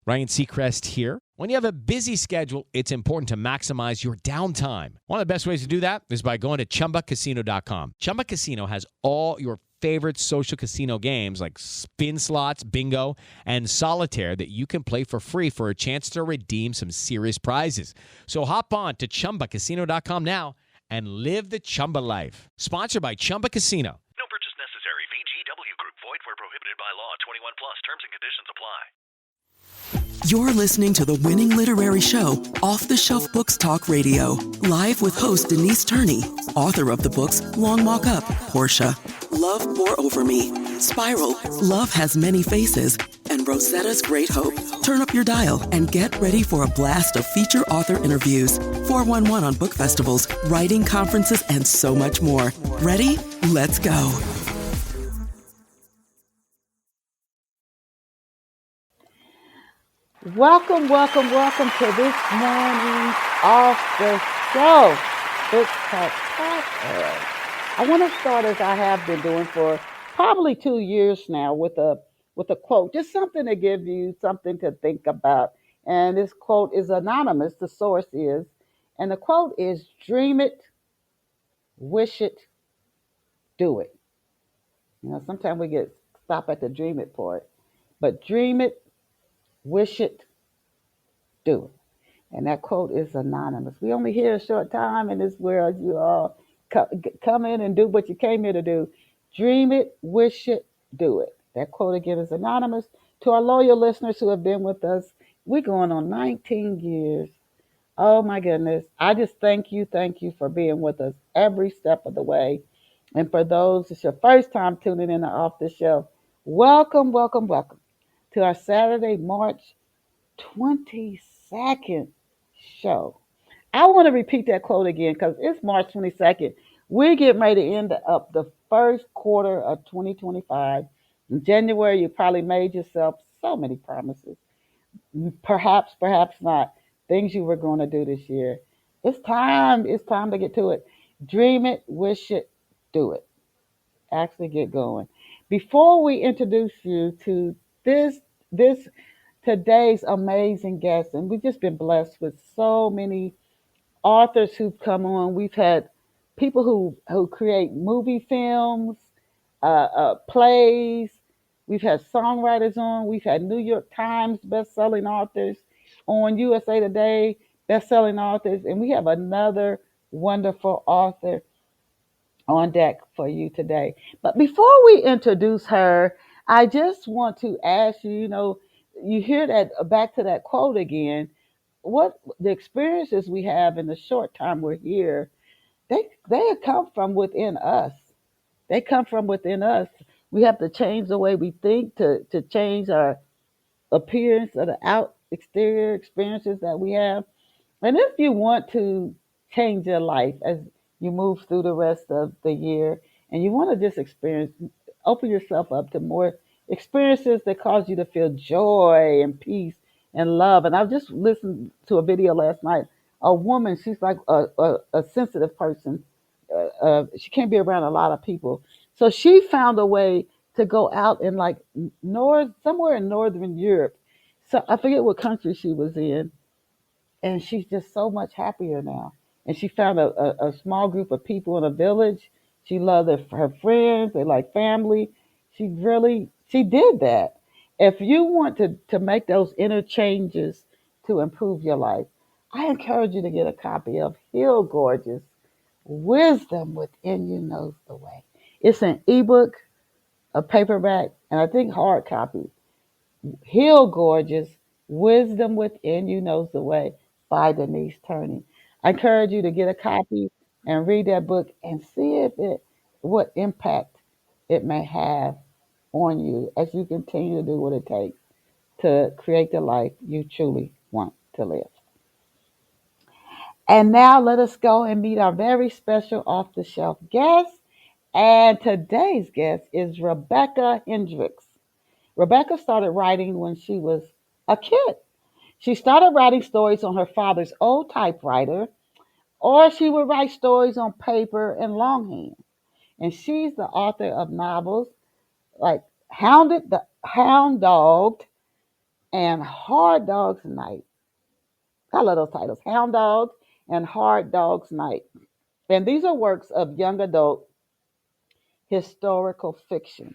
Ryan Seacrest here. When you have a busy schedule, it's important to maximize your downtime. One of the best ways to do that is by going to ChumbaCasino.com. Chumba Casino has all your favorite social casino games like spin slots, bingo, and solitaire that you can play for free for a chance to redeem some serious prizes. So hop on to ChumbaCasino.com now and live the Chumba life. Sponsored by Chumba Casino. No purchase necessary. VGW Group. Void where prohibited by law. 21 plus. Terms and conditions apply. You're listening to the winning literary show, Off the Shelf Books Talk Radio. Live with host Denise Turney, author of the books Long Walk Up, Portia, Love Pour Over Me, Spiral, Love Has Many Faces, and Rosetta's Great Hope. Turn up your dial and get ready for a blast of feature author interviews, 411 on book festivals, writing conferences, and so much more. Ready? Let's go. Welcome to this morning Off the Shelf Books Talk podcast. I want to start as I have been doing for probably 2 years now with a quote, just something to give you something to think about. And this quote is anonymous, the source is, and the quote is, dream it, wish it, do it. You know, sometimes we get stopped at the dream it part, but dream it, wish it, do it. And that quote is anonymous. We only here a short time in this world. You all come in and do what you came here to do. Dream it, wish it, do it. That quote again is anonymous. To our loyal listeners who have been with us, we're going on 19 years. Oh my goodness. I just thank you for being with us every step of the way. And for those, it's your first time tuning in to Off the Shelf, welcome to our Saturday, March 22nd show. I want to repeat that quote again because it's March 22nd. We're getting ready to end up the first quarter of 2025. In January, you probably made yourself so many promises. Perhaps not. Things you were going to do this year. It's time to get to it. Dream it, wish it, do it. Actually get going. Before we introduce you to this today's amazing guest, and we've just been blessed with so many authors who've come on. We've had people who create movie films, plays. We've had songwriters on. We've had New York Times best-selling authors on, USA Today best-selling authors, and we have another wonderful author on deck for you today. But before we introduce her, I just want to ask you, you hear that back to that quote again, what the experiences we have in the short time we're here, they come from within us. They come from within us. We have to change the way we think to change our appearance or the exterior experiences that we have. And if you want to change your life as you move through the rest of the year and you want to just open yourself up to more experiences that cause you to feel joy and peace and love. And I just listened to a video last night. A woman, she's like a sensitive person. She can't be around a lot of people. So she found a way to go out in like somewhere in Northern Europe. So I forget what country she was in. And she's just so much happier now. And she found a small group of people in a village. She loved her friends. They like family. She did that. If you want to make those inner changes to improve your life, I encourage you to get a copy of Heal Gorgeous, Wisdom Within You Knows the Way. It's an ebook, a paperback, and I think hard copy. Heal Gorgeous, Wisdom Within You Knows the Way by Denise Turney. I encourage you to get a copy and read that book and see what impact it may have on you as you continue to do what it takes to create the life you truly want to live. And now let us go and meet our very special off-the-shelf guest. And today's guest is Rebecca Hendricks. Rebecca started writing when she was a kid. She started writing stories on her father's old typewriter, or she would write stories on paper and longhand. And she's the author of novels like Hound Dogged, and Hard Dogs Night. I love those titles, Hound Dogs and Hard Dogs Night. And these are works of young adult historical fiction.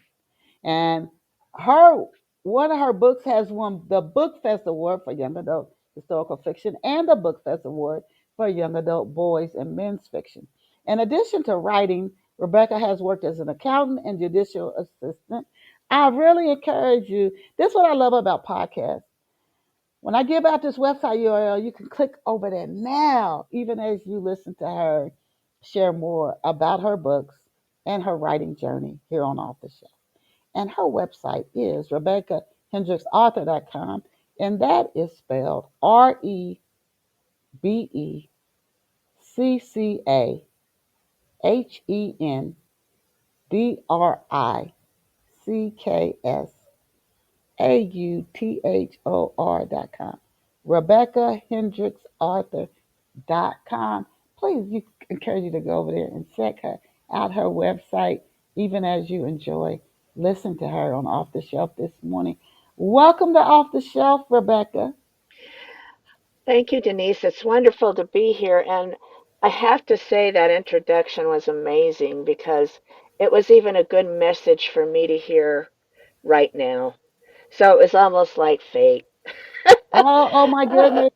And her one of her books has won the Book Fest Award for Young Adult Historical Fiction and the Book Fest Award for Young Adult Boys and Men's Fiction. In addition to writing, Rebecca has worked as an accountant and judicial assistant. I really encourage you. This is what I love about podcasts. When I give out this website URL, you can click over there now, even as you listen to her share more about her books and her writing journey here on Off the Shelf. And her website is RebeccaHendricksAuthor.com, and that is spelled RebeccaHendricksAuthor.com. RebeccaHendricksAuthor.com. Please, you encourage you to go over there and check her out, her website, even as you enjoy listen to her on Off the Shelf this morning. Welcome to Off the Shelf, Rebecca. Thank you, Denise. It's wonderful to be here. And I have to say that introduction was amazing because it was even a good message for me to hear right now. So it was almost like fate. Oh my goodness.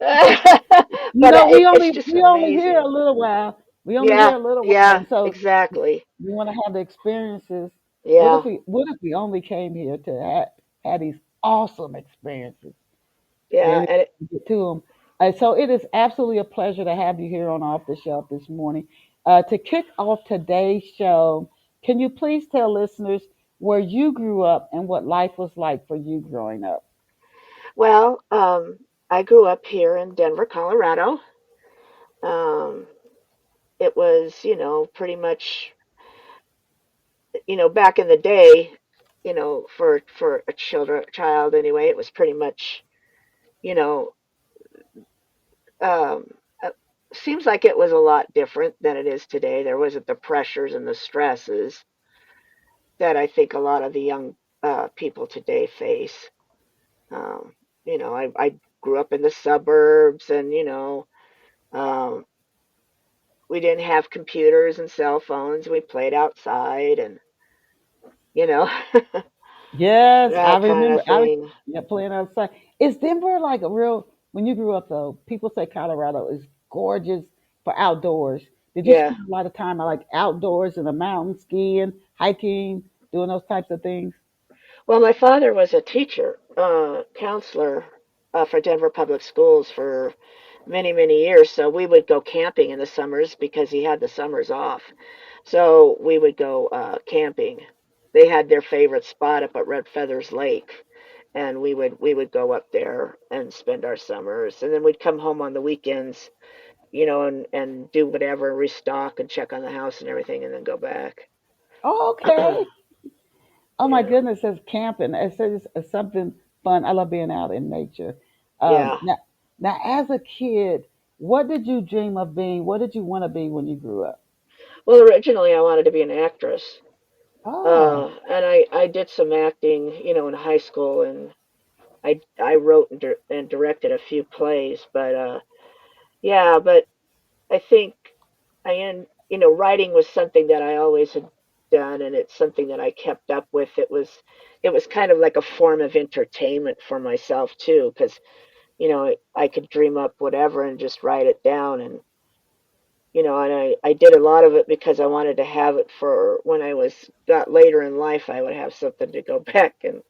You But know, it's just we only here a amazing. little while. We only Yeah, here a little while, yeah, and so exactly. you want to have the experiences. Yeah, What if we only came here to have these awesome experiences yeah. and And it, get to them? So it is absolutely a pleasure to have you here on Off the Shelf this morning. To kick off today's show, can you please tell listeners where you grew up and what life was like for you growing up? well, I grew up here in Denver, Colorado. Um, it was, pretty much back in the day, for a child anyway, it was pretty much, you know, um, uh, seems like it was a lot different than it is today. There wasn't the pressures and the stresses that I think a lot of the young people today face. Um, I grew up in the suburbs, and um, we didn't have computers and cell phones. We played outside, and you know Yes, I that kind remember. of thing. Yeah, playing outside. Is Denver like a real? When you grew up, though, people say Colorado is gorgeous for outdoors. Did you Yeah. spend a lot of time like outdoors in the mountains, skiing, hiking, doing those types of things? Well, my father was a teacher, counselor for Denver Public Schools for many, many years. So we would go camping in the summers because he had the summers off. So we would go camping. They had their favorite spot up at Red Feathers Lake, and we would go up there and spend our summers. And then we'd come home on the weekends, and do whatever, restock and check on the house and everything, and then go back. Okay. Oh my Yeah, goodness, it's camping. It's something fun. I love being out in nature. yeah. Now, as a kid, what did you dream of being? What did you want to be when you grew up? Well, originally I wanted to be an actress. Oh, And I did some acting, in high school, and I wrote and directed a few plays, but yeah, but I think writing was something that I always had done, and it's something that I kept up with. It was kind of like a form of entertainment for myself too, because I could dream up whatever and just write it down, and I did a lot of it because I wanted to have it for when I got later in life. I would have something to go back and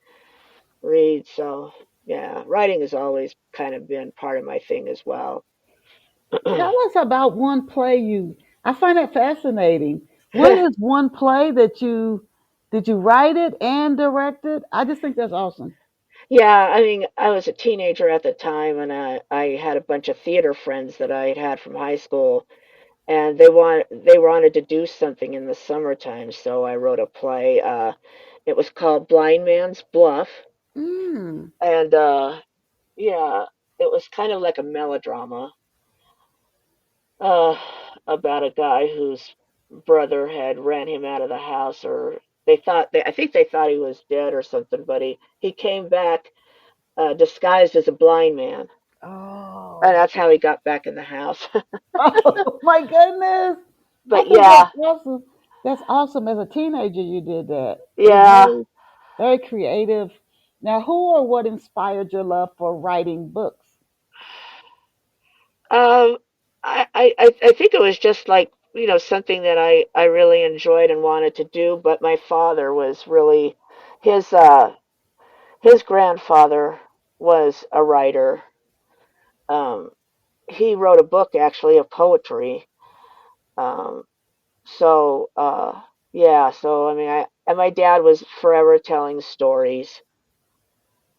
read. So yeah, writing has always kind of been part of my thing as well. tell us about one play you. I find that fascinating. What is one play that you did you write it and direct it? I just think that's awesome. Yeah, I mean, I was a teenager at the time, and I had a bunch of theater friends that I had from high school, and they wanted to do something in the summertime, so I wrote a play. It was called Blind Man's Bluff, Mm. and yeah, it was kind of like a melodrama uh, about a guy whose brother had ran him out of the house, or I think they thought he was dead or something, but he came back disguised as a blind man, and Oh. that's how he got back in the house. Oh my goodness. I But think that's yeah, awesome. That's awesome. As a teenager, you did that. It's yeah. very, very creative. Now, who or what inspired your love for writing books? Um, I think it was just like, something that I really enjoyed and wanted to do. But my father was really, his his grandfather was a writer. Um, he wrote a book actually of poetry. Um, so yeah, so I mean, I and my dad was forever telling stories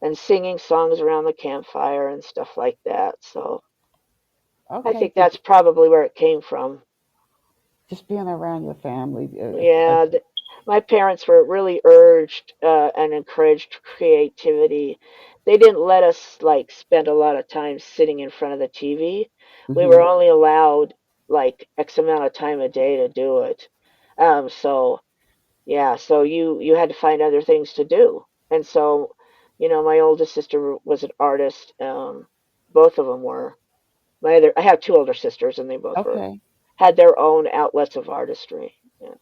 and singing songs around the campfire and stuff like that. So I Okay, think that's probably where it came from. just being around your family. Yeah, my parents were really urged and encouraged creativity. They didn't let us like spend a lot of time sitting in front of the TV. We were Mhm. only allowed like X amount of time a day to do it. So yeah, so you had to find other things to do. And so, my oldest sister was an artist. Both of them were. I have two older sisters, and they both were Okay. had their own outlets of artistry. Yeah.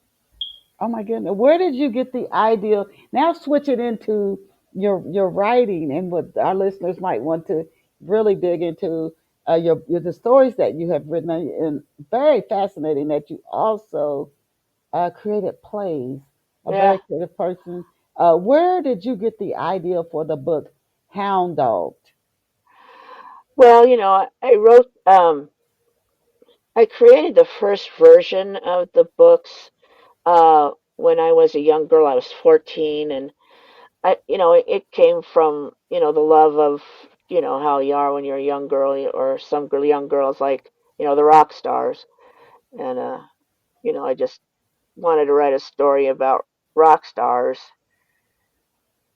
Oh my goodness. Where did you get the idea? Now switch it into your writing and what our listeners might want to really dig into the stories that you have written and very fascinating that you also created plays. A Yeah. very creative person. Where did you get the idea for the book Hound Dog? Well, I created the first version of the books when I was a young girl. I was 14, and it came from, the love of, how you are when you're a young girl, or some young girls like, the rock stars. And, I just wanted to write a story about rock stars.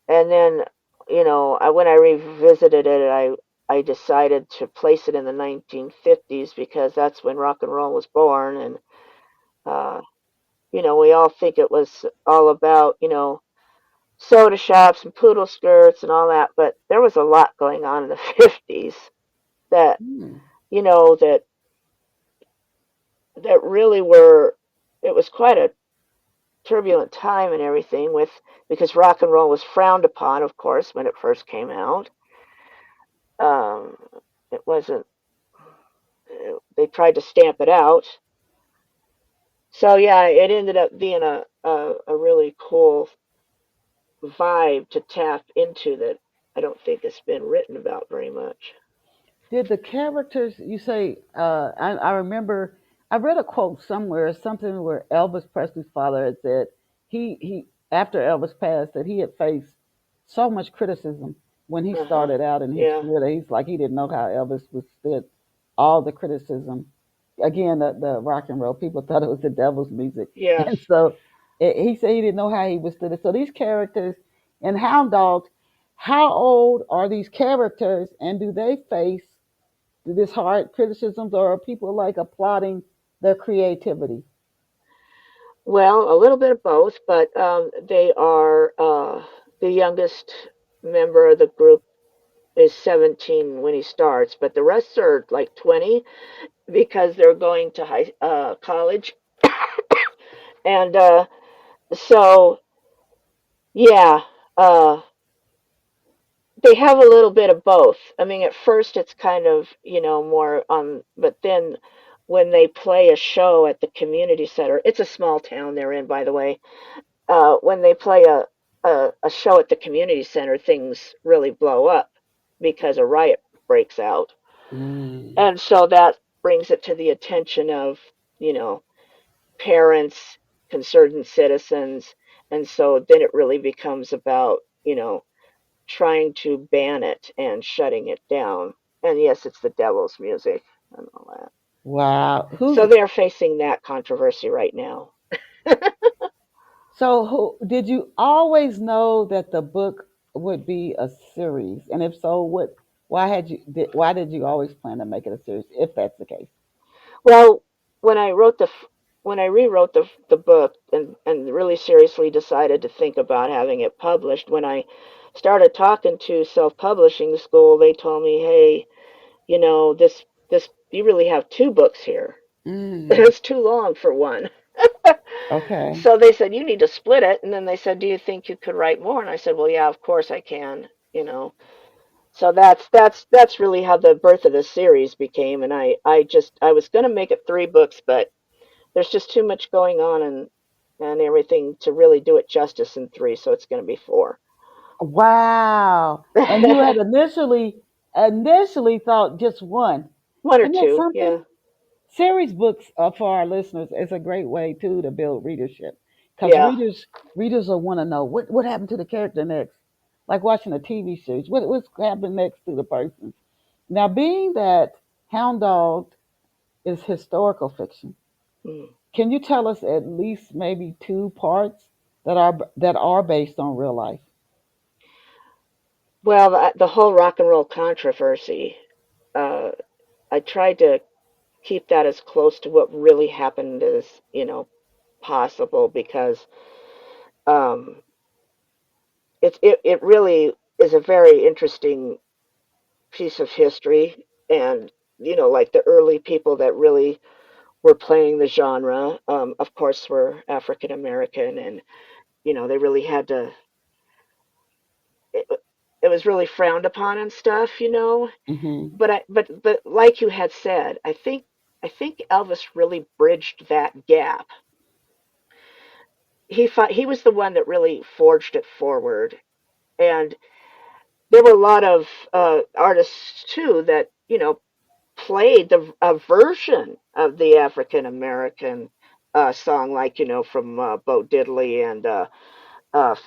And then, when I revisited it, I decided to place it in the 1950s because that's when rock and roll was born. And, uh, we all think it was all about, soda shops and poodle skirts and all that, but there was a lot going on in the 50s that, Hmm. you know, that that really were, it was quite a turbulent time and everything because rock and roll was frowned upon, of course, when it first came out. Um, it wasn't, they tried to stamp it out. So yeah, it ended up being a really cool vibe to tap into that I don't think it's been written about very much. Did the characters you say? I remember I read a quote somewhere, something where Elvis Presley's father had said he after Elvis passed that he had faced so much criticism when he Uh-huh. started out in his Yeah. career that he's like he didn't know how Elvis withstood all the criticism. Again, the rock and roll people thought it was the devil's music, Yes. and so he said he didn't know how he withstood it. So these characters in Hound Dogs, how old are these characters, and do they face this hard criticisms, or are people like applauding their creativity? Well, a little bit of both, but they are the youngest member of the group is 17 when he starts, but the rest are like 20 because they're going to college, and so yeah, uh, they have a little bit of both. I mean, at first it's kind of, more on, but then when they play a show at the community center, it's a small town they're in, by the way. When they play a show at the community center, things really blow up because a riot breaks out. Mm. And so that brings it to the attention of, you know, parents, concerned citizens. And so then it really becomes about, trying to ban it and shutting it down. And yes, it's the devil's music and all that. Wow. So they're facing that controversy right now. Who did you always know that the book would be a series? And if so, why did you always plan to make it a series if that's the case? Well, when I wrote when I rewrote the book and really seriously decided to think about having it published, when I started talking to self-publishing school, they told me, hey, this you really have two books here. Mm. It's too long for one. Okay. So they said, you need to split it. And then they said, do you think you could write more? And I said, well, yeah, of course I can, you know. So that's really how the birth of the series became. And I was going to make it 3 books, but there's just too much going on and everything to really do it justice in 3. So it's going to be 4. Wow. And you had initially thought just one. One or Isn't that two, yeah, something? Series books for our listeners is a great way too to build readership, because yeah. readers will want to know what happened to the character next, like watching a TV series. What's happened next to the person? Now, being that Hound Dog is historical fiction, Mm. can you tell us at least maybe 2 parts that are based on real life? Well, the whole rock and roll controversy, uh, I tried to keep that as close to what really happened as possible because um, it really is a very interesting piece of history, and like the early people that really were playing the genre, of course, were African American, and they really had to. It, it was really frowned upon and stuff, Hmm. but like you had said, I think Elvis really bridged that gap. He was the one that really forged it forward, and there were a lot of artists too that played a version of the African American song, like from Bo Diddley and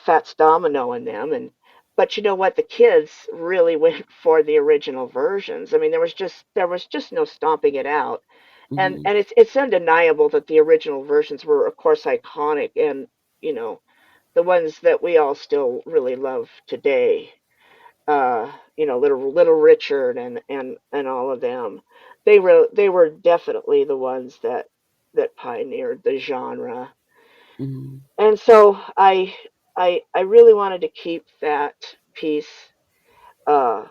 Fats Domino and them, and but you know what, the kids really went for the original versions. I mean, there was just no stomping it out, and Hmm. and it's undeniable that the original versions were, of course, iconic, and you know the ones that we all still really love today. Little Richard and all of them. They were definitely the ones that pioneered the genre. Hmm. And so I really wanted to keep that piece uh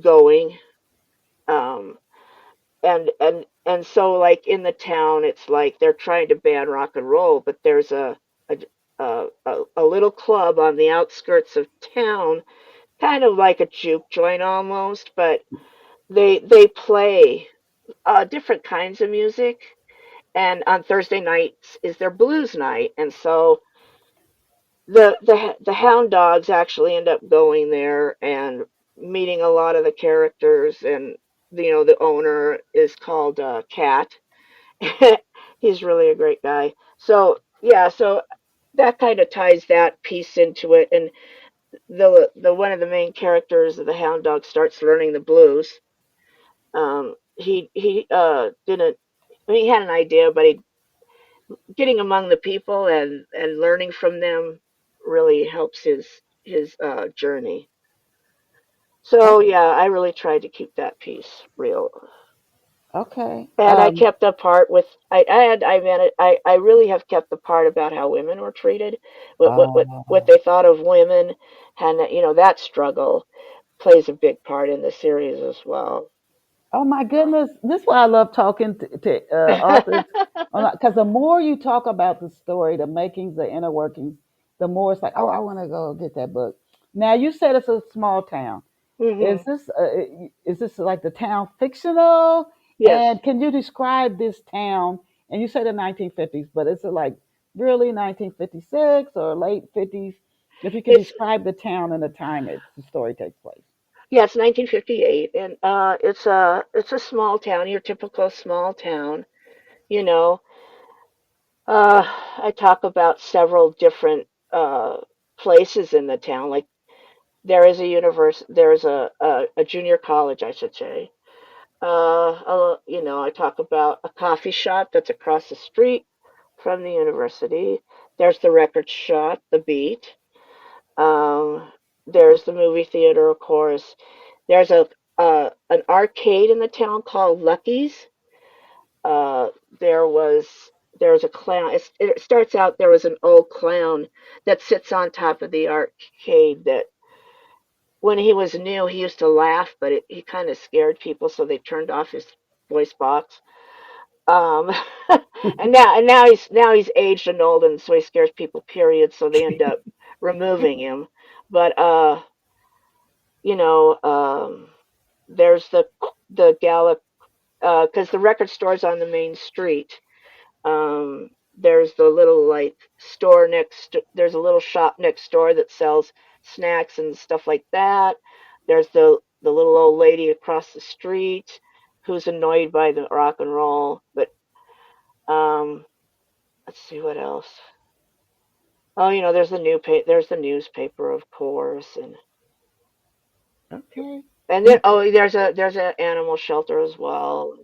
going. Um and so, like, in the town, it's like they're trying to ban rock and roll, but there's a a little club on the outskirts of town, kind of like a juke joint almost, but they play different kinds of music. And on Thursday nights is their blues night, and so the Hound Dogs actually end up going there and meeting a lot of the characters. And the owner is called Cat. He's really a great guy. So yeah, so that kind of ties that piece into it. And the one of the main characters of the Hound Dog starts learning the blues. He didn't. I mean, he had an idea, but he getting among the people and learning from them really helps his journey. So Okay. yeah, I really tried to keep that piece real, Okay. and I kept the part with I managed, I really have kept the part about how women were treated, what Uh, they thought of women, and that struggle plays a big part in the series as well. Oh my goodness, this is why I love talking to authors, because the more you talk about the story, the makings, the inner workings, the more it's like, oh, I want to go get that book. Now you said it's a small town. Hmm. Is this like the town fictional? Yes, And can you describe this town? And you said the 1950s, but is it like really 1956 or late 50s? If you can it's describe the town and the time the story takes place. yeah, it's 1958, and it's a small town, your typical small town. You know, I talk about several different places in the town. Like, there's a junior college, I should say. I talk about a coffee shop that's across the street from the university. There's the record shop, the Beat. Um, there's the movie theater, of course. There's an arcade in the town called Lucky's. Uh, there was there's a clown. It starts out there was an old clown that sits on top of the arcade that when he was new he used to laugh, but he kind of scared people, so they turned off his voice box. Um, and now he's aged and old, and so he scares people. Period. So they end up removing him. But you know, there's the gala because the record store's on the main street. There's the little like store next. There's a little shop next door that sells snacks and stuff like that. There's the little old lady across the street who's annoyed by the rock and roll. But um, let's see what else. Oh, there's the newspaper, of course, Okay. and then there's a animal shelter as well.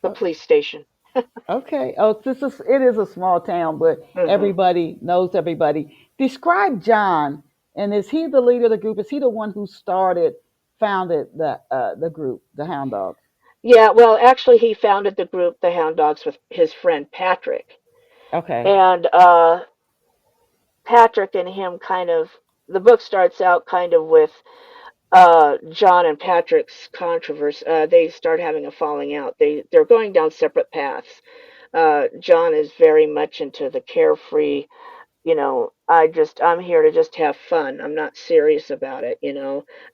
The O- police station. Okay. Oh, it is a small town, but Hmm. everybody knows everybody. Describe John, and is he the leader of the group? Is he the one who founded the group, the Hound Dogs? Yeah, well, actually, he founded the group, the Hound Dogs, with his friend Patrick, Okay. and Patrick and him the book starts out kind of with John and Patrick's controversy. They start having a falling out. They're going down separate paths. John is very much into the carefree, I'm here to just have fun. I'm not serious about it.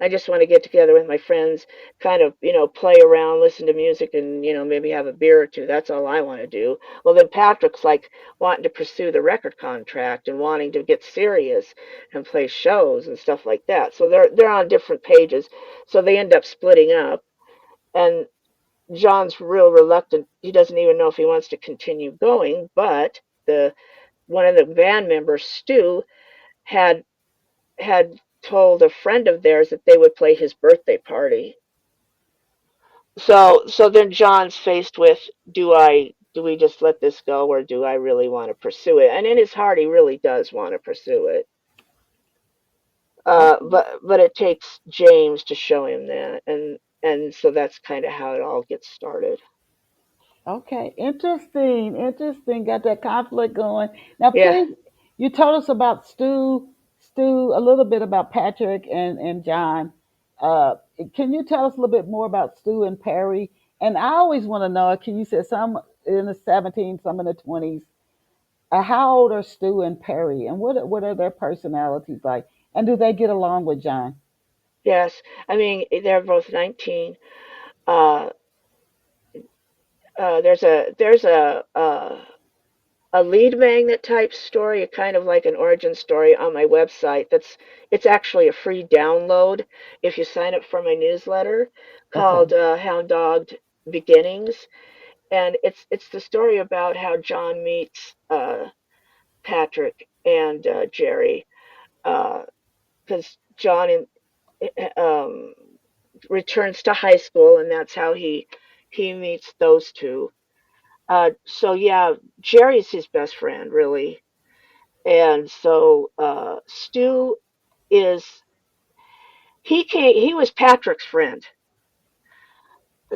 I just want to get together with my friends, kind of, play around, listen to music, and, maybe have a beer or two. That's all I want to do. Well, then Patrick's like wanting to pursue the record contract and wanting to get serious and play shows and stuff like that. So they're on different pages. So they end up splitting up, and John's real reluctant. He doesn't even know if he wants to continue going, but the one of the band members, Stu, had had told a friend of theirs that they would play his birthday party. So then John's faced with, do we just let this go, or do I really want to pursue it? And in his heart he really does want to pursue it. Okay. But it takes James to show him that, and so that's kind of how it all gets started. Okay, interesting, interesting. Got that conflict going. Now, Yeah. please, you told us about Stu, a little bit about Patrick and John. Uh, can you tell us a little bit more about Stu and Perry? And I always want to know. Can you say some in the 17, some in the 20s? How old are Stu and Perry, and what are their personalities like? And do they get along with John? Yes. I mean, they're both 19. Uh, there's a lead magnet type story, kind of like an origin story on my website. It's actually a free download if you sign up for my newsletter, Okay. called Hound Dogged Beginnings, and it's the story about how John meets Patrick and Jerry, because John um, returns to high school, and that's how he meets those two. So yeah, Jerry's his best friend, really. And so Stu is he was Patrick's friend,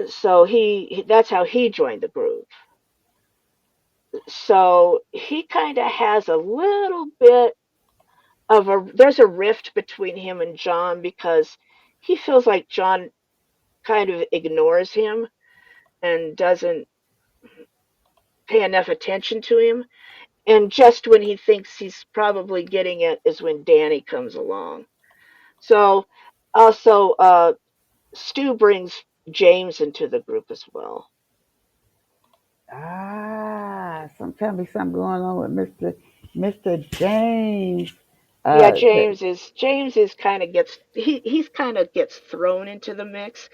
so that's how he joined the group. So he kind of has a little bit of a there's a rift between him and John, because he feels like John kind of ignores him and doesn't pay enough attention to him. And just when he thinks he's probably getting it is when Danny comes along. So also Stu brings James into the group as well. Tell me something going on with Mr. James. Yeah, Uh, James is kind of he's kind of gets thrown into the mix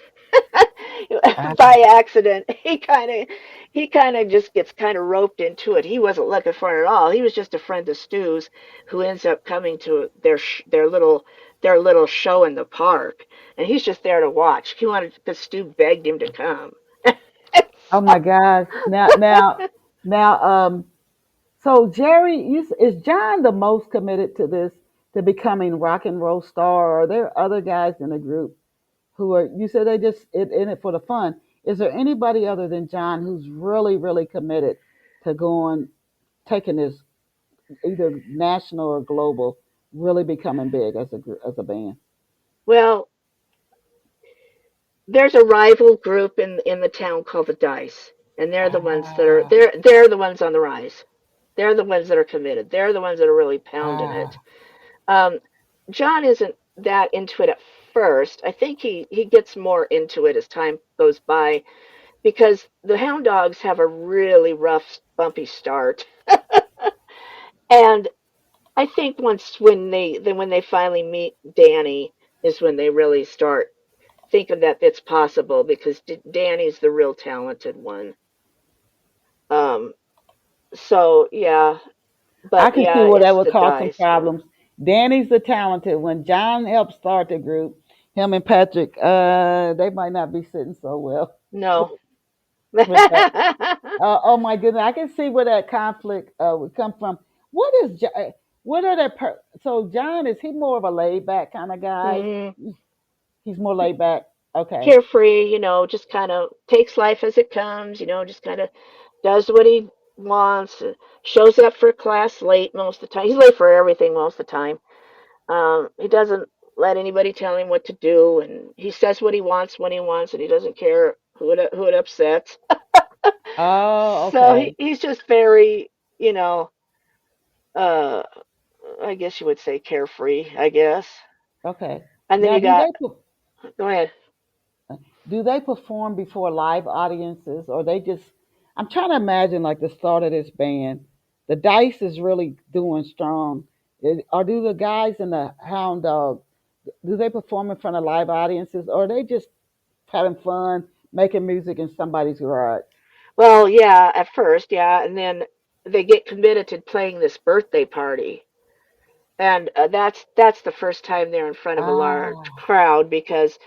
uh, by accident. He kind of just gets kind of roped into it. He wasn't looking for it at all. He was just a friend of Stu's who ends up coming to their little show in the park, and he's just there to watch. He wanted because Stu begged him to come. oh my gosh! Now, so Jerry, is John the most committed to this, to becoming rock and roll star? Or are there other guys in the group who are? You said they just in it for the fun. Is there anybody other than John who's really, really committed to go on taking this either national or global, really becoming big as as a band? Well, there's a rival group in the town called the Dice, and they're the ones that are Ah, they're the ones on the rise. They're the ones that are committed. They're the ones that are really pounding it. ah. Um, John isn't that into it at first. I think he gets more into it as time goes by because the Hound Dogs have a really rough, bumpy start, and I think once when they finally meet Danny is when they really start thinking that it's possible because Danny's the real talented one. Um, so yeah, I but can see yeah, where that it's would the cause some Dice. Yeah. problems. Danny's the talented. When John helped start the group, him and Patrick, they might not be sitting so well No. with that. Oh my goodness, I can see where that conflict would come from. What is what are their so John, is he more of a laid back kind of guy? Mm, He's more laid back. Okay. carefree, just kind of takes life as it comes, just kind of does what he wants, shows up for class late most of the time. He's late for everything most of the time. He doesn't let anybody tell him what to do, and he says what he wants when he wants, and he doesn't care who it upsets. Oh, So okay. he's just very, you know, uh, I guess you would say carefree, I guess. Okay. And then Now, you got, go ahead. do they perform before live audiences, or they just? I'm trying to imagine like the start of this band. The Dice is really doing strong. Or do the guys in the Hound Dog, do they perform in front of live audiences, or are they just having fun making music in somebody's garage? Well, yeah, at first, yeah, and then they get committed to playing this birthday party, and that's the first time they're in front of a large Ah, crowd because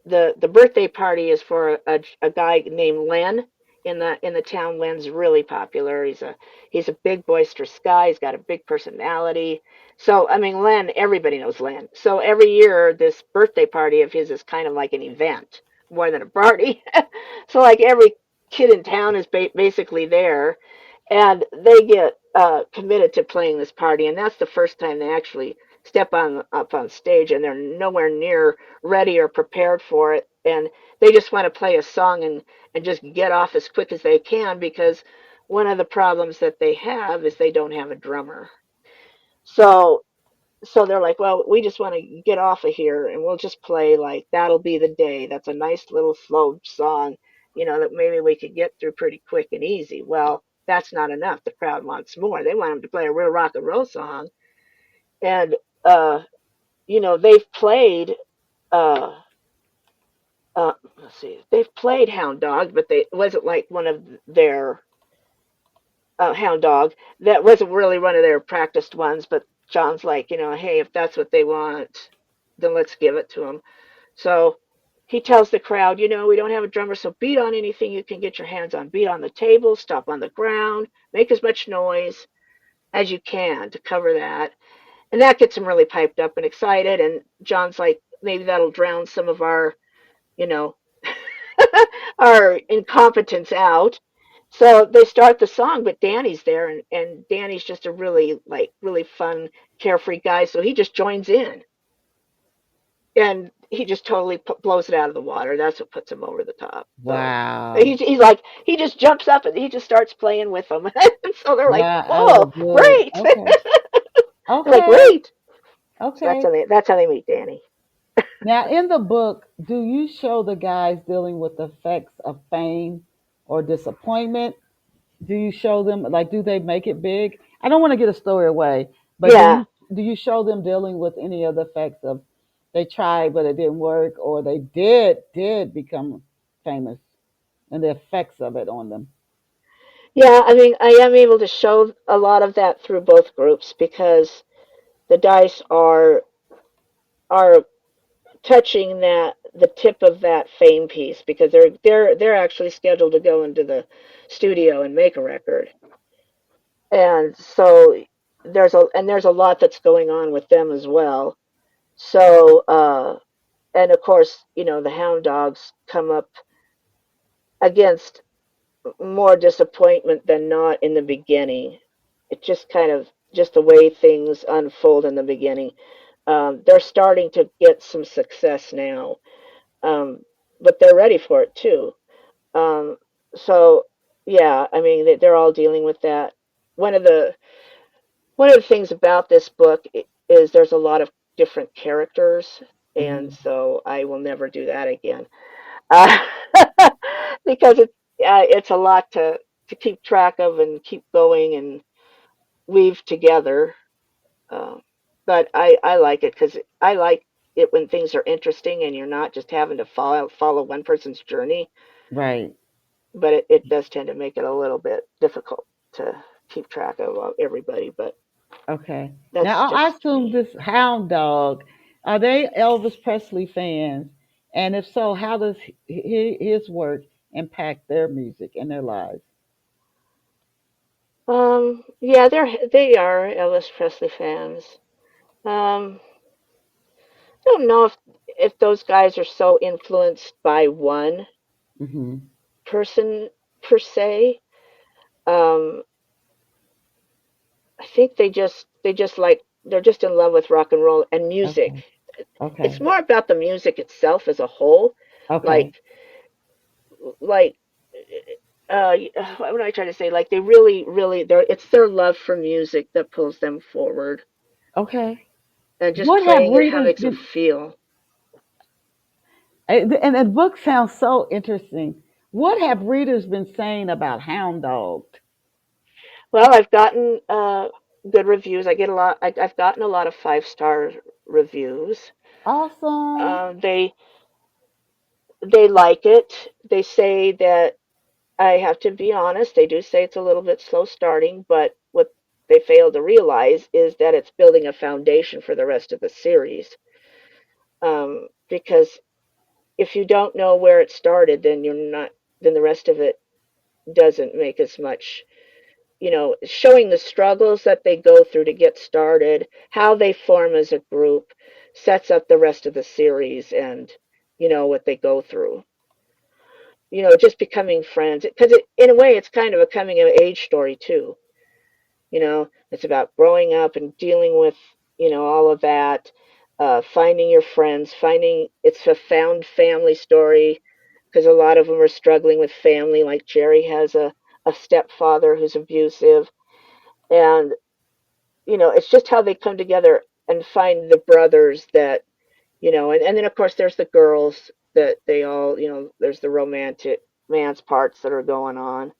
the birthday party is for a guy named Len in the town. Len's really popular. He's a big boisterous guy. He's got a big personality. So I mean, Len, everybody knows Len. So every year, this birthday party of his is kind of like an event more than a party. So like every kid in town is basically there, and they get committed to playing this party, and that's the first time they actually step on up on stage, and they're nowhere near ready or prepared for it, and they just want to play a song and just get off as quick as they can because one of the problems that they have is they don't have a drummer. So they're like, well, we just want to get off of here and we'll just play like That'll Be the Day. That's a nice little slow song, that maybe we could get through pretty quick and easy. Well, that's not enough. The crowd wants more. They want them to play a real rock and roll song. And uh, they've played uh let's see, they've played Hound Dog, but it wasn't like one of their Hound Dog. That wasn't really one of their practiced ones, but John's like, hey, if that's what they want, then let's give it to them. So he tells the crowd, we don't have a drummer, so beat on anything you can get your hands on. Beat on the table, stomp on the ground, make as much noise as you can to cover that. And that gets them really piped up and excited. And John's like, maybe that'll drown some of you know, our incompetence out. So they start the song, but Danny's there, and Danny's just a really fun, carefree guy. So he just joins in, and he just totally blows it out of the water. That's what puts him over the top. So wow. he's like, he just jumps up and he just starts playing with them. And so they're like, Wow, out of the whoa, blue. great. Okay. They're like, Okay. great. So Okay. that's how they meet Danny. Now, in the book, do you show the guys dealing with the effects of fame or disappointment? Do you show them, like, do they make it big? I don't want to get a story away, but Yeah. do you show them dealing with any of the effects of they tried but it didn't work, or they did become famous and the effects of it on them? Yeah, I mean, I am able to show a lot of that through both groups because the dice are touching the tip of that fame piece because they're actually scheduled to go into the studio and make a record. And so there's a lot that's going on with them as well. So and of course, the Hound Dogs come up against more disappointment than not in the beginning. It just kind of just the way things unfold in the beginning. They're starting to get some success now, um, but they're ready for it too. Um, so yeah, I mean they're all dealing with that. One of the one of the things about this book is there's a lot of different characters, and Hmm. so I will never do that again, uh, because it's a lot to keep track of and keep going and weave together. Um, but I like it because I like it when things are interesting and you're not just having to follow one person's journey. Right. But it does tend to make it a little bit difficult to keep track of everybody. But Okay. that's Now, I just assume me. this Hound Dog, are they Elvis Presley fans? And if so, how does his work impact their music and their lives? Yeah, they are Elvis Presley fans. I don't know if those guys are so influenced by one Hmm. person per se. Um, I think they just like they're just in love with rock and roll and music. Okay. It's Okay. more about the music itself as a whole. Okay. Like like what am I trying to say? Like they really it's their love for music that pulls them forward Okay. and just What have playing it how readers makes them been? feel. And the book sounds so interesting. What have readers been saying about Hound Dog? Well, I've gotten good reviews. I've gotten a lot of 5-star reviews. Awesome. Um, they they like it. They say that I have to be honest. They do say it's a little bit slow starting, but what they fail to realize is that it's building a foundation for the rest of the series. Because if you don't know where it started, then the rest of it doesn't make as much, showing the struggles that they go through to get started, how they form as a group, sets up the rest of the series and, what they go through. Just becoming friends. Because in a way, it's kind of a coming of age story, too. It's about growing up and dealing with, all of that, finding your friends, it's a found family story because a lot of them are struggling with family. Like Jerry has a stepfather who's abusive. And it's just how they come together and find the brothers that, and then of course there's the girls that they all, there's the romantic man's parts that are going on.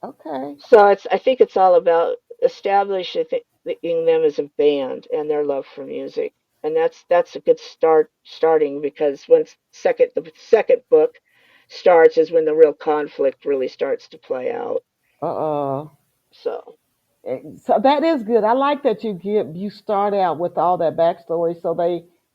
Okay. So I think it's all about establishing them as a band and their love for music. And that's a good starting because the second book starts is when the real conflict really starts to play out. Uh. So So that is good. I like that you start out with all that backstory, so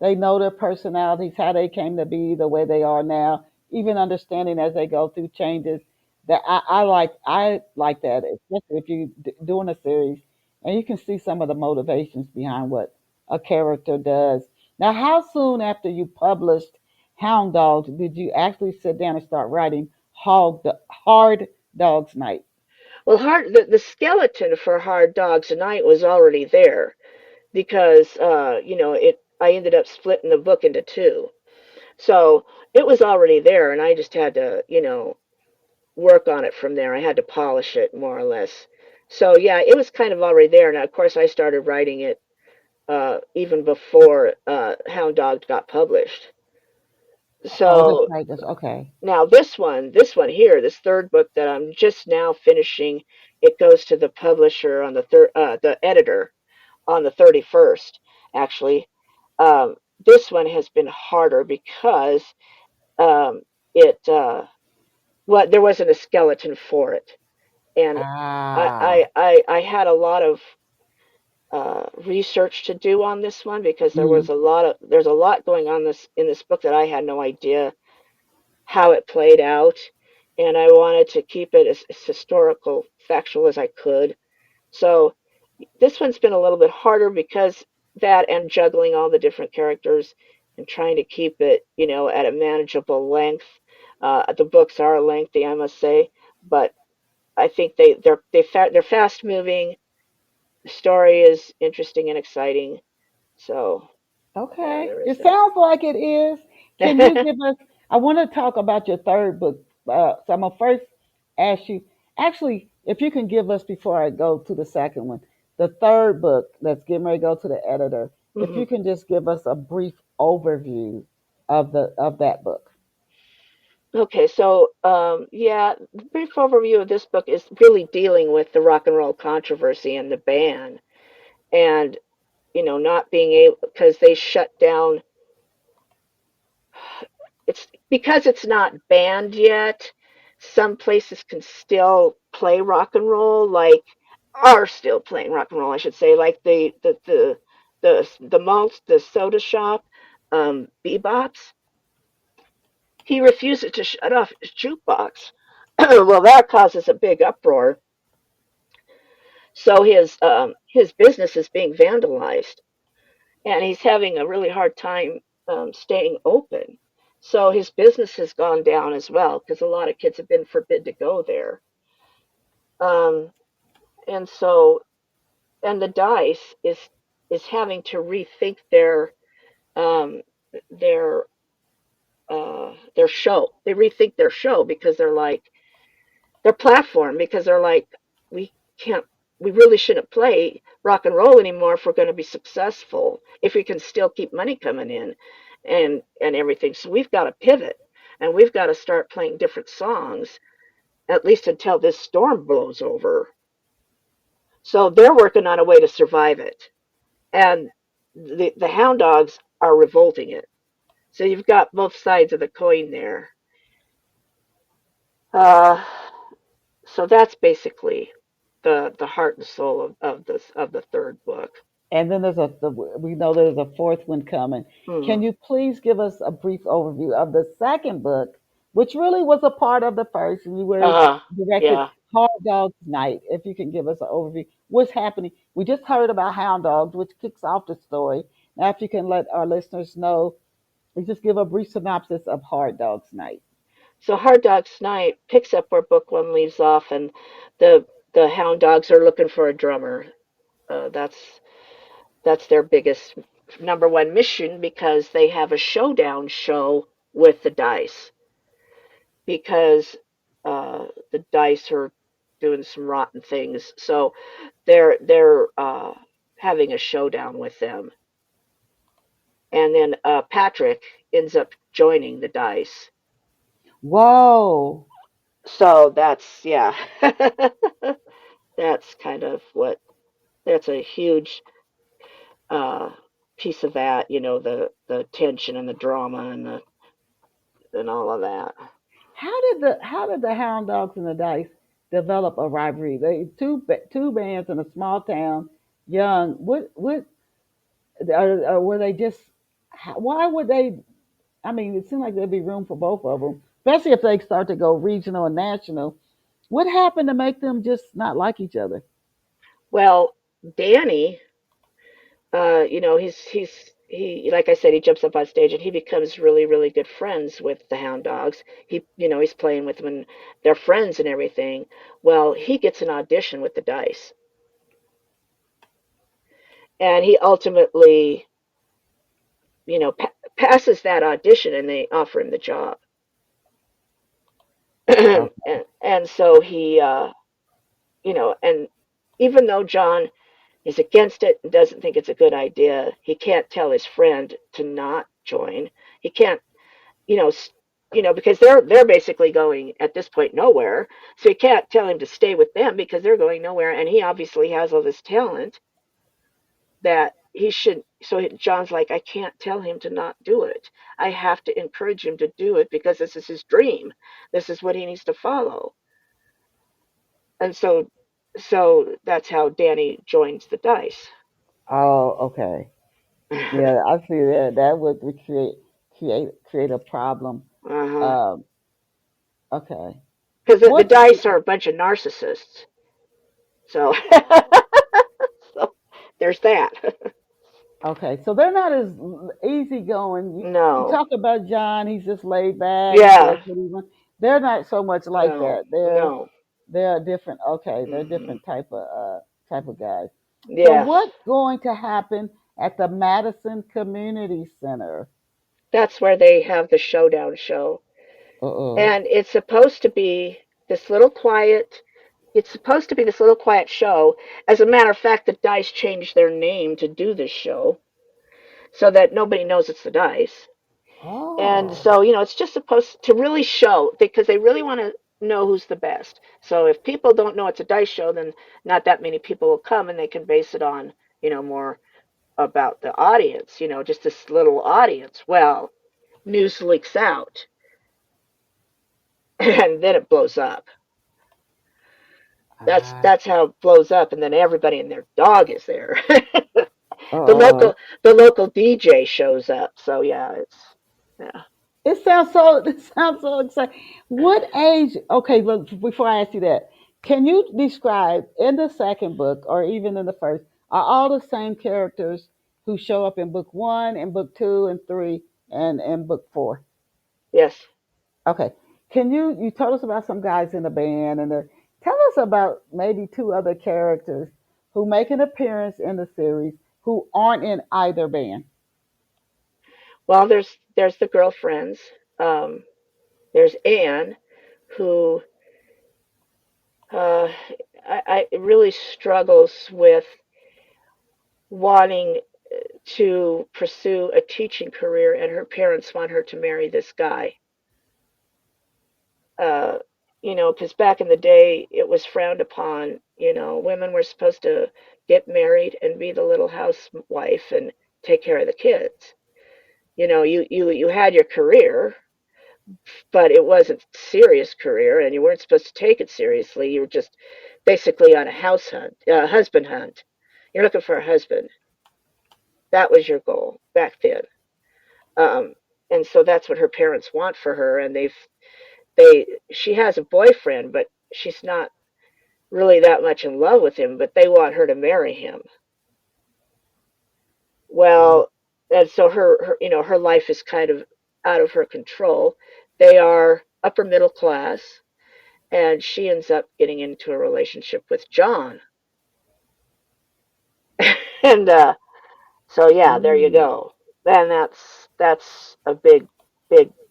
they know their personalities, how they came to be the way they are now, even understanding as they go through changes. That I like that, especially if you doing a series and you can see some of the motivations behind what a character does. Now, how soon after you published Hound Dogs did you actually sit down and start writing Hard Dogs Night? well, the skeleton for Hard Dogs Tonight was already there because it I ended up splitting the book into two. So it was already there and I just had to, work on it from there. I had to polish it more or less. So yeah, it was kind of already there. Now, of course, I started writing it even before Hound Dog got published. Oh, that's So right. That's okay. now this one here, this third book that I'm just now finishing, it goes to the publisher on the editor on the 31st. Actually, this one has been harder because um, it well, there wasn't a skeleton for it, and Ah. I had a lot of research to do on this one because Mhm. there's a lot going on in this book that I had no idea how it played out, and I wanted to keep it as historical, factual as I could. So this one's been a little bit harder because that and juggling all the different characters and trying to keep it, at a manageable length. The books are lengthy, I must say, but I think they're fast moving. The story is interesting and exciting. So yeah, Okay. there is It sounds like it is. Can you that. give us? I want to talk about your third book. So I'm gonna first ask you. Actually, if you can give us before I go to the second one, the third book that's getting ready to go to the editor. If hmm you can just give us a brief overview of that book. Okay, so yeah, the brief overview of this book is really dealing with the rock and roll controversy and the ban, and not being able because they shut down. It's because it's not banned yet. Some places can still play rock and roll, like are still playing rock and roll, I should say, like the malt, the soda shop, Bebop's. He refuses to shut off his jukebox. Well, that causes a big uproar. So his business is being vandalized, and he's having a really hard time staying open. So his business has gone down as well because a lot of kids have been forbid to go there. Um, and so, and the Dice is having to rethink um, their their show. They rethink their show because they're like their platform because they're like we can't we really shouldn't play rock and roll anymore if we're going to be successful, if we can still keep money coming in and everything. So we've got to pivot and we've got to start playing different songs, at least until this storm blows over. So they're working on a way to survive it, and the Hound Dogs are revolting it. So you've got both sides of the coin there. uh, so that's basically the heart and soul of the third book. And then we know there's a fourth one coming. Hmm. Can you please give us a brief overview of the second book, which really was a part of the first, and you were directed Yeah. Hard Dog's Night. If you can give us an overview, what's happening? We just heard about Hound Dogs, which kicks off the story. Now, if you can let our listeners know, we just give a brief synopsis of Hard Dog's Night. So Hard Dog's Night picks up where book one leaves off, and the Hound Dogs are looking for a drummer. That's their biggest number one mission because they have a showdown show with the dice because the dice are doing some rotten things. So they're having a showdown with them, and then Patrick ends up joining the dice. Whoa. So that's yeah, that's kind of what that's a huge uh, piece of that. The tension and the drama and all of that. How did the Hound Dogs and the Dice develop a rivalry? They two bands in a small town, young. What or were they just? Why would they? I mean, it seemed like there'd be room for both of them, especially if they start to go regional and national. What happened to make them just not like each other? Well, Danny, he like I said, he jumps up on stage and he becomes really really good friends with the Hound Dogs. He's playing with them and they're friends and everything. Well, he gets an audition with the Dice, and he ultimately passes that audition and they offer him the job. and Okay. and so and even though John is against it and doesn't think it's a good idea, he can't tell his friend to not join. He can't, you know, because they're basically going at this point nowhere. So he can't tell him to stay with them because they're going nowhere, and he obviously has all this talent that he should. So John's like, I can't tell him to not do it. I have to encourage him to do it because this is his dream. This is what he needs to follow. And so that's how Danny joins the Dice. Oh, okay. Yeah, I see that. That would create a problem. Uh-huh. Um, okay. Because the What? Dice are a bunch of narcissists. So, so there's that. Okay, so they're not as easygoing. You No. talk about John; he's just laid back. He does Yeah. what he wants. They're not so much like No. that. They're No. they're a different. Okay, they're a Hmm. different type of guys. So Yes. what's going to happen at the Madison Community Center? That's where they have the showdown show. Uh-oh. And this little quiet it's supposed to be this little quiet show. As a matter of fact, the Dice changed their name to do this show so that nobody knows it's the Dice. And Oh. so, it's just supposed to really show because they really want to know who's the best. So if people don't know it's a Dice show, then not that many people will come and they can base it on, more about the audience, just this little audience. Well, news leaks out and then it blows up. That's Ah. that's how it blows up, and then everybody and their dog is there. the Uh-oh. local the local DJ shows up. So yeah, yeah. It sounds so exciting. What age? Okay, look, before I ask you that, can you describe in the second book or even in the first, are all the same characters who show up in book one and book two and three and book four? Yes. Okay. You told us about some guys in the band tell us about maybe two other characters who make an appearance in the series who aren't in either band. Well, there's the girlfriends. Um, there's Anne, who uh, I really struggles with wanting to pursue a teaching career, and her parents want her to marry this guy. uh, because back in the day it was frowned upon. Women were supposed to get married and be the little housewife and take care of the kids. You had your career, but it wasn't a serious career, and you weren't supposed to take it seriously. You were just basically on a husband hunt. You're looking for a husband. That was your goal back then. Um, and so that's what her parents want for her, and she has a boyfriend, but she's not really that much in love with him, but they want her to marry him. Oh, Well, and so her life is kind of out of her control. They are upper middle class, and she ends up getting into a relationship with John. And so yeah, there you mm. go. Then that's a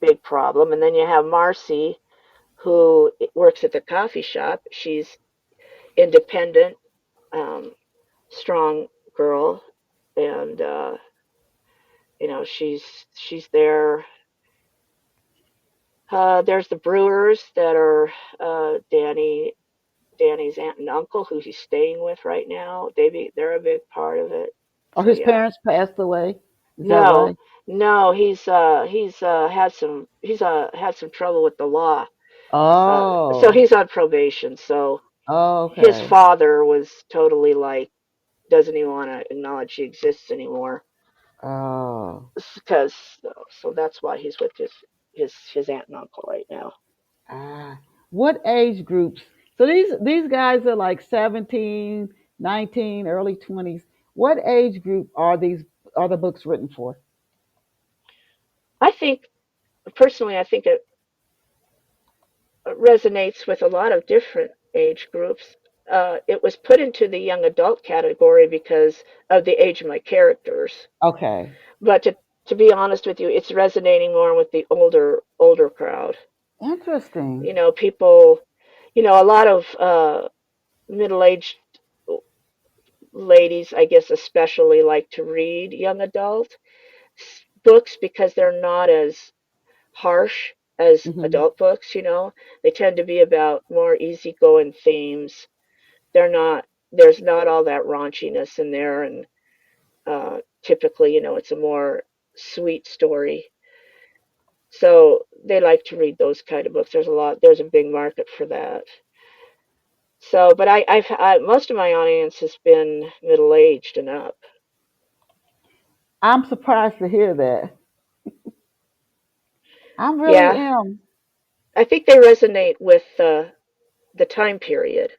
big problem. And then you have Marcy, who works at the coffee shop. She's independent, um, strong girl, and she's there. There's the Brewers that are Danny's aunt and uncle, who he's staying with right now. They're a big part of it. Oh, So his yeah. parents passed away. Is that No, right? no, he's had some trouble with the law. So Oh, he's on probation. So his okay. father was totally like doesn't even want to acknowledge he exists anymore. Oh, Because so that's why he's with his aunt and uncle right now. ah. What age groups? So these guys are like 17, 19, early 20s. What age group are the books written for? I think personally, I think it resonates with a lot of different age groups. It was put into the young adult category because of the age of my characters, Okay. but to be honest with you, it's resonating more with the older crowd. Interesting. People, a lot of middle aged ladies, I guess, especially like to read young adult books because they're not as harsh as Hmm. adult books. They tend to be about more easygoing themes. There's not all that raunchiness in there, and typically, it's a more sweet story. So they like to read those kind of books. There's a big market for that. So, but most of my audience has been middle aged and up. I'm surprised to hear that. I really Yeah, am. I think they resonate with the time period.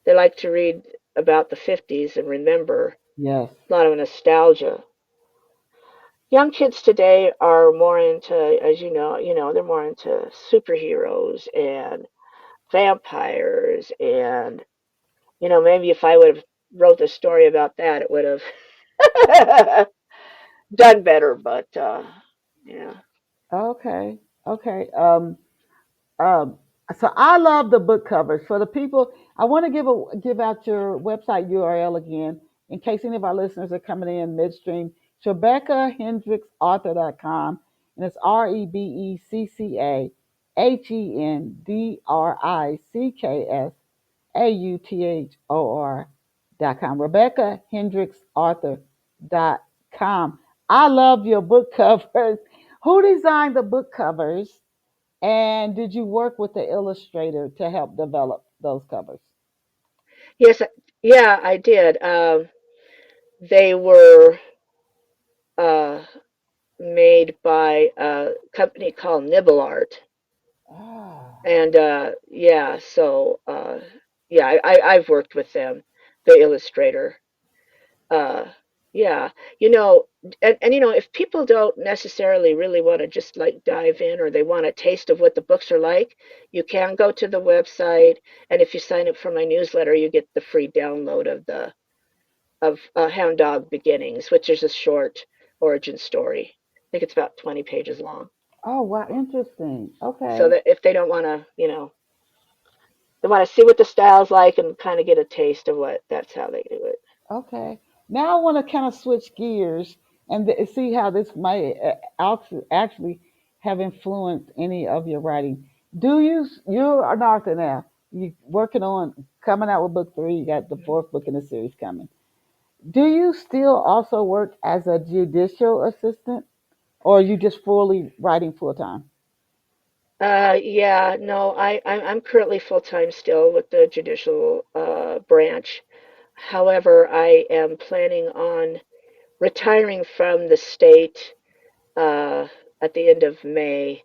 They like to read about the 50s and remember Yes. a lot of nostalgia. young kids today are more into, as they're more into superheroes and vampires, and maybe if I would have wrote the story about that, it would have done better. But yeah. Okay. Okay. Um, so I love the book covers. For the people, I want to give out your website URL again in case any of our listeners are coming in midstream. It's RebeccaHendricksAuthor.com, and it's RebeccaHendricksAuthor.com. RebeccaHendricksAuthor.com. I love your book covers. Who designed the book covers? And did you work with the illustrator to help develop those covers? Yes, yeah, I did. They were uh, made by a company called Nibble Art, Ah, and yeah, so yeah, I've worked with them, the illustrator. Uh, yeah, you know, and if people don't necessarily really want to just like dive in, or they want a taste of what the books are like, you can go to the website, and if you sign up for my newsletter, you get the free download of Hound Dog Beginnings, which is a short origin story. I think it's about 20 pages long. oh, wow, interesting. So Okay, that if they don't want to, they want to see what the style's like and kind of get a taste of what, that's how they do it. okay. Now I want to kind of switch gears and see how this might actually have influenced any of your writing. You're an author now. You're working on coming out with book three. You got the fourth book in the series coming. Do you still also work as a judicial assistant, or are you just fully writing full time? Yeah, no, I'm currently full time still with the judicial branch. However, I am planning on retiring from the state uh, at the end of May,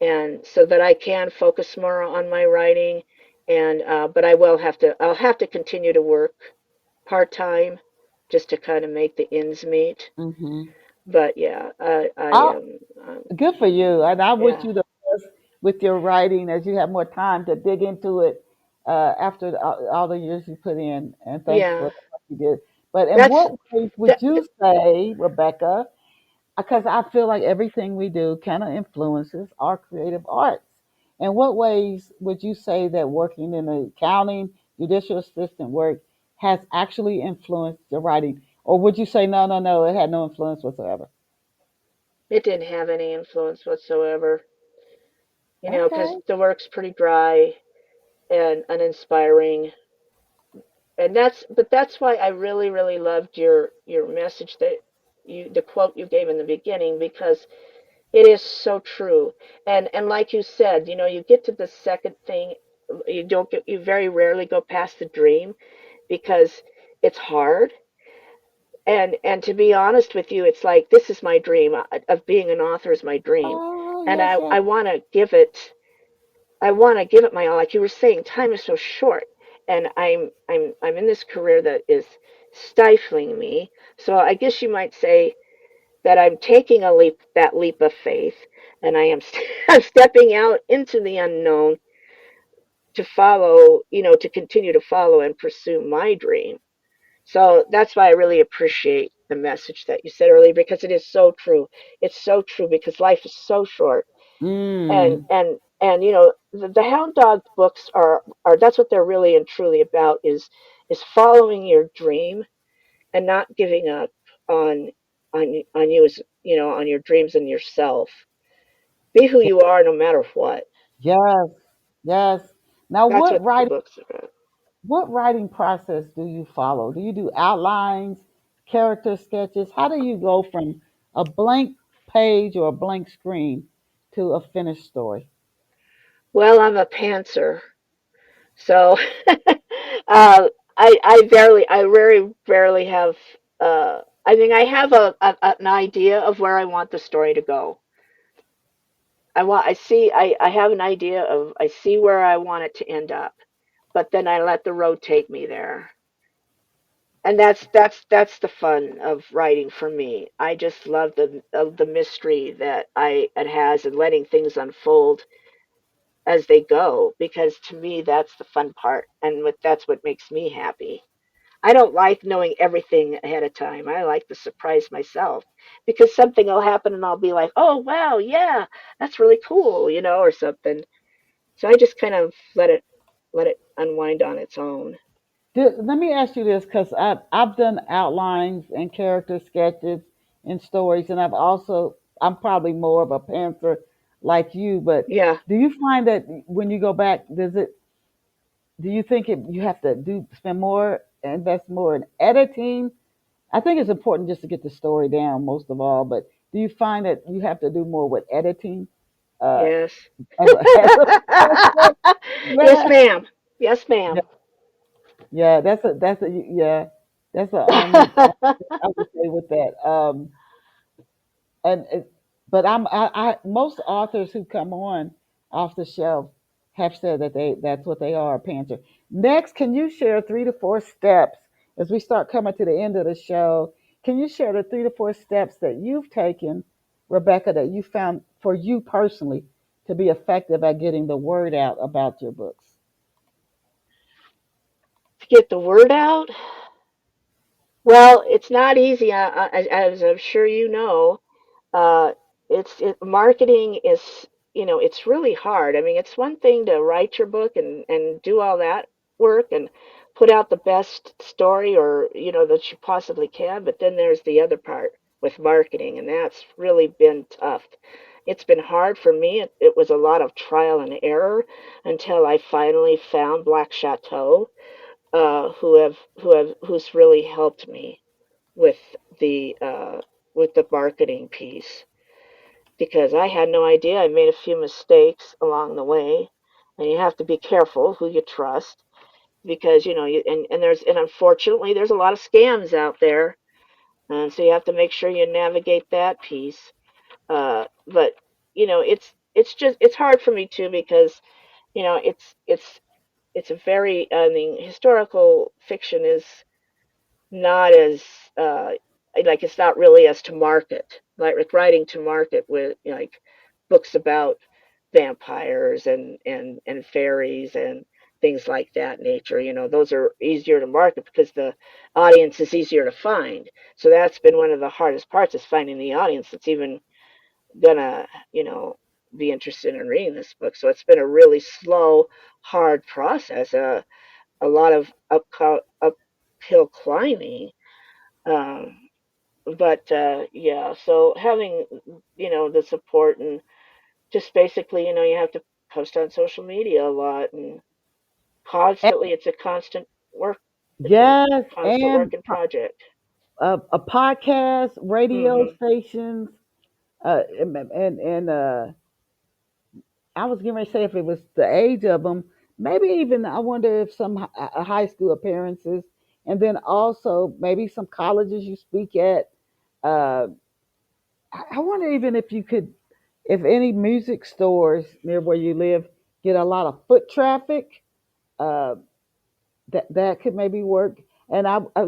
and so that I can focus more on my writing. And but I'll have to continue to work part time just to kind of make the ends meet. Mm-hmm. But yeah, I Oh, am. good for you. And I wish Yeah, you the best with your writing as you have more time to dig into it after all the years you put in. And thanks for yeah. what you did. But in That's what ways would that. you say, Rebecca, because I feel like everything we do kind of influences our creative arts. In what ways would you say that working in the accounting, judicial assistant work has actually influenced your writing? Or would you say, no, no, no, it had no influence whatsoever? It didn't have any influence whatsoever. Because Okay. the work's pretty dry and uninspiring. And that's why I really, really loved your message, that the quote you gave in the beginning, because it is so true. And like you said, you get to the second thing, you very rarely go past the dream, because it's hard. And to be honest with you, it's like, this is my dream, of being an author is my dream. Oh, And yes, I yes. I want to give it I want to give it my all. Like you were saying, time is so short, and I'm in this career that is stifling me. So I guess you might say that I'm taking that leap of faith, and I am I'm stepping out into the unknown to follow, to continue to follow and pursue my dream. So that's why I really appreciate the message that you said earlier, because it is so true. It's so true, because life is so short. and Mm. and and the Hound Dog books are that's what they're really and truly about, is following your dream and not giving up on you, as on your dreams and yourself. Be who you are, no matter what. Yes, yes. Now, That's what the books are about. what writing process do you follow? Do you do outlines, character sketches? How do you go from a blank page or a blank screen to a finished story? Well, I'm a pantser, so I very rarely have. I mean, I have an idea of where I want the story to go. I have an idea of, I see where I want it to end up, but then I let the road take me there. And that's the fun of writing for me. I just love the mystery that it has, and letting things unfold as they go, because to me that's the fun part, and that's what makes me happy. I don't like knowing everything ahead of time. I like to surprise myself, because something will happen and I'll be like, "Oh, wow, yeah, that's really cool," or something. So I just kind of let it unwind on its own. Let me ask you this, because I've done outlines and character sketches and stories, and I'm probably more of a pantser like you, but Yeah. do you find that when you go back, do you think you have to invest more in editing? I think it's important just to get the story down most of all, but do you find that you have to do more with editing uh, Yes. as a pantser? Yes, Yeah, ma'am. Yes, ma'am. yeah, that's the only I would say with that. And but most authors who come on off the shelf have said that that's what they are, a pantser. Next, can you share 3 to 4 steps as we start coming to the end of the show? Can you share the 3 to 4 steps that you've taken, Rebecca, that you found for you personally to be effective at getting the word out about your books? To get the word out, well, it's not easy, as I'm sure you know. Uh, marketing is, it's really hard. I mean, it's one thing to write your book and do all that work and put out the best story, or that you possibly can, but then there's the other part with marketing, and that's really been tough. It's been hard for me. It was a lot of trial and error until I finally found Black Chateau, who's really helped me with the marketing piece, because I had no idea. I made a few mistakes along the way, and you have to be careful who you trust, because and unfortunately there's a lot of scams out there, and so you have to make sure you navigate that piece. But it's hard for me too, because it's a very, I mean, historical fiction is not as uh it's not really as to market, like writing to market with, like, books about vampires and fairies and things like that nature. Those are easier to market because the audience is easier to find. So that's been one of the hardest parts, is finding the audience that's even gonna be interested in reading this book. So it's been a really slow, hard process, a lot of uphill climbing. um, but yeah, so having the support, and just basically, you have to post on social media a lot, and constantly, it's a constant work. It's a Yes, constant and work and project. a podcast, radio Hmm. stations, and I was going to say if it was the age of them, maybe even I wonder if some high school appearances, and then also maybe some colleges you speak at. Uh, I wonder even if you could, if any music stores near where you live get a lot of foot traffic. Uh, that could maybe work. And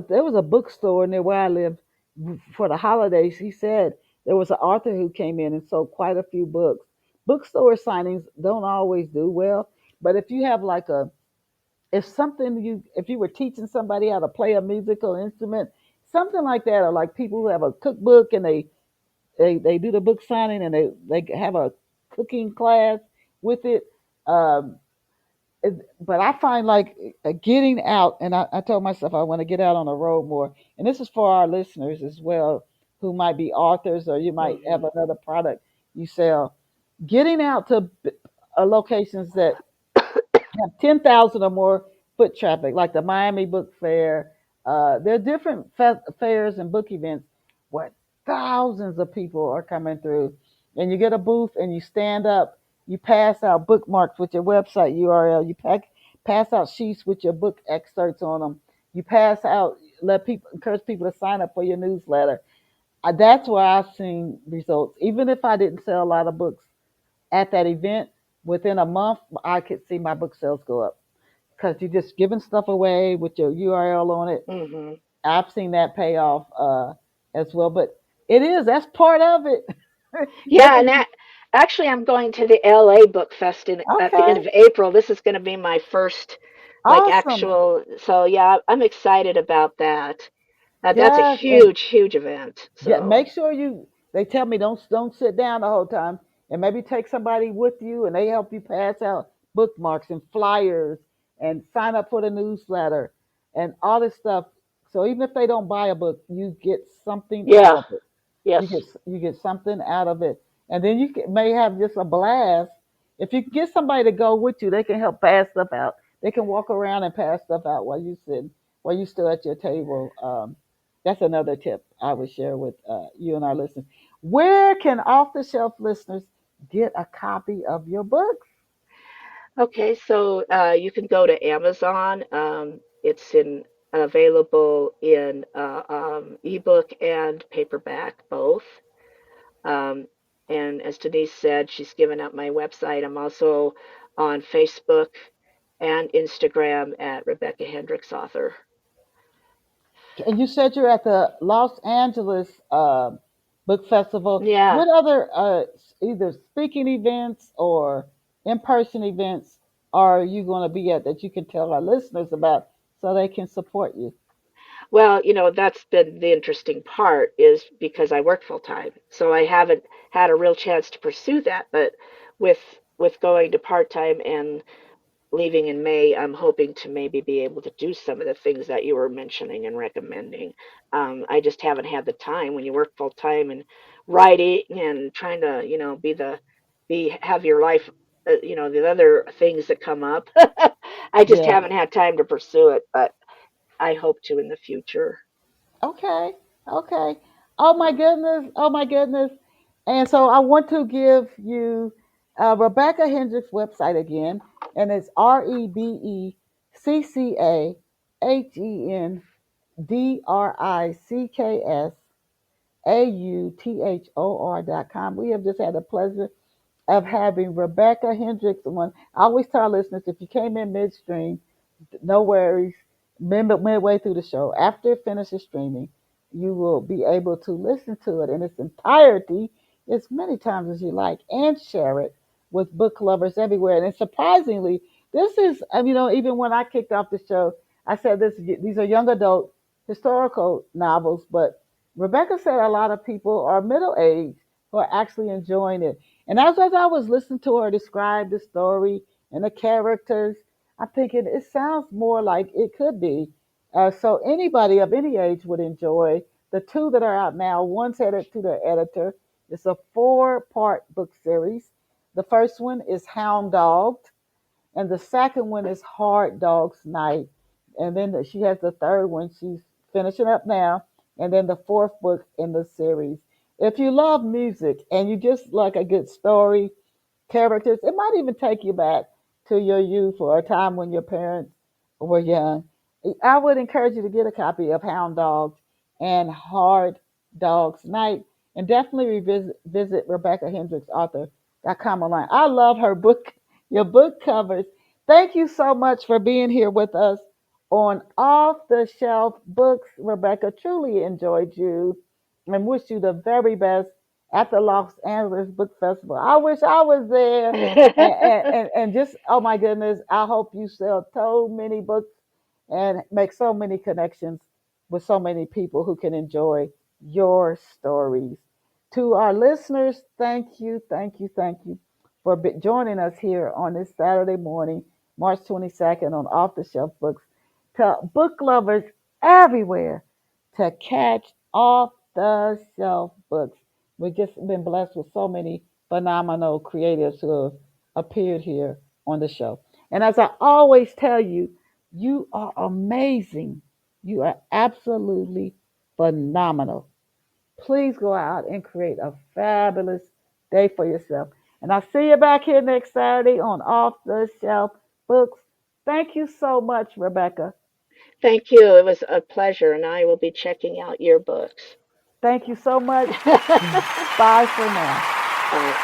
there was a bookstore near where I live for the holidays. He said there was an author who came in and sold quite a few books. Bookstore signings don't always do well, but if you have like if you were teaching somebody how to play a musical instrument, something like that, or like people who have a cookbook and they do the book signing and they have a cooking class with it. Um, but I find like getting out, and I told myself I want to get out on the road more. And this is for our listeners as well, who might be authors or you might have Hmm. another product you sell. Getting out to locations that have 10,000 or more foot traffic, like the Miami Book Fair. There are different fairs and book events where thousands of people are coming through. And you get a booth and you stand up, you pass out bookmarks with your website URL, pass out sheets with your book excerpts on them, you pass out, encourage people to sign up for your newsletter. That's where I've seen results. Even if I didn't sell a lot of books at that event, within a month, I could see my book sales go up because you're just giving stuff away with your URL on it. Hmm. I've seen that pay off as well. But that's part of it. Yeah, and Getting that actually, I'm going to the LA Book Fest at the end okay, of April. This is going to be my first like awesome. actual. So yeah, I'm excited about that. That's a Yes, and huge, huge event. make So sure you. They tell me don't sit down the whole time, and maybe take somebody with you, and they help you pass out bookmarks and flyers, and sign up for the newsletter, and all this stuff. So even if they don't buy a book, you get something out yeah, of it. yes, You get something out of it, and then may have just a blast. If you can get somebody to go with you, they can help pass stuff out. They can walk around and pass stuff out while you still at your table. That's another tip I would share with you and our listeners. Where can off the shelf listeners get a copy of your books? okay. So you can go to Amazon. It's in available in ebook and paperback both. Um, and as Denise said, she's given up my website. I'm also on Facebook and Instagram at Rebecca Hendricks Author. And you said you're at the Los Angeles Book Festival. Yeah. What other either speaking events or in-person events are you going to be at that you can tell our listeners about so they can support you? Well, that's been the interesting part is because I work full time. So I haven't had a real chance to pursue that, but with going to part time and leaving in May, I'm hoping to maybe be able to do some of the things that you were mentioning and recommending. I just haven't had the time when you work full time and writing and trying to, have your life, the other things that come up. I just Yeah. haven't had time to pursue it, but I hope to in the future. Okay. Okay. Oh my goodness. Oh my goodness. And so I want to give you Rebecca Hendricks' website again, and it's RebeccaHendricks.com. We have just had the pleasure of having Rebecca Hendricks on. I always tell our listeners if you came in midstream, no worries. Midway through the show, after it finishes streaming, you will be able to listen to it in its entirety as many times as you like and share it with book lovers everywhere. And surprisingly, this is, even when I kicked off the show, I said these are young adult historical novels, but Rebecca said a lot of people are middle aged who are actually enjoying it. And as I was listening to her describe the story and the characters, I'm thinking it sounds more like it could be. So anybody of any age would enjoy the two that are out now. One's headed to the editor. It's a 4-part book series. The first one is Hound Dogged, and the second one is Hard Dog's Night. And then she has the third one she's finishing up now, and then the fourth book in the series. If you love music and you just like a good story, characters. It might even take you back to your youth or a time when your parents were young. I would encourage you to get a copy of Hound Dogs and Hard Dogs Night, and definitely visit Rebecca Hendricks author.com online. I love her book, your book covers. Thank you so much for being here with us on Off the Shelf Books. Rebecca, truly enjoyed you and wish you the very best at the Los Angeles Book Festival. I wish I was there. And just, oh my goodness, I hope you sell so many books and make so many connections with so many people who can enjoy your stories. To our listeners, thank you, thank you, thank you for joining us here on this Saturday morning, March 22nd on Off the Shelf Books. To book lovers everywhere, to catch off the shelf books. We've just been blessed with so many phenomenal creatives who have appeared here on the show. And as I always tell you, you are amazing. You are absolutely phenomenal. Please go out and create a fabulous day for yourself. And I'll see you back here next Saturday on Off the Shelf Books. Thank you so much, Rebecca. Thank you. It was a pleasure, and I will be checking out your books. Thank you so much. Bye for now. Bye.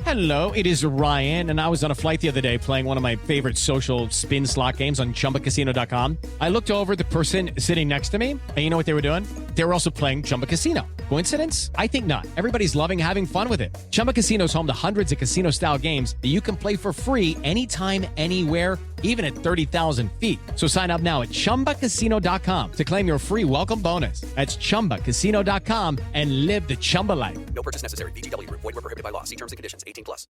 Hello, it is Ryan, and I was on a flight the other day playing one of my favorite social spin slot games on ChumbaCasino.com. I looked over at the person sitting next to me, and you know what they were doing? They were also playing Chumba Casino. Coincidence? I think not. Everybody's loving having fun with it. Chumba Casino is home to hundreds of casino-style games that you can play for free anytime, anywhere, even at 30,000 feet. So sign up now at ChumbaCasino.com to claim your free welcome bonus. That's ChumbaCasino.com and live the Chumba life. No purchase necessary. VGW Group. Void where prohibited by law. See terms and conditions. 18+.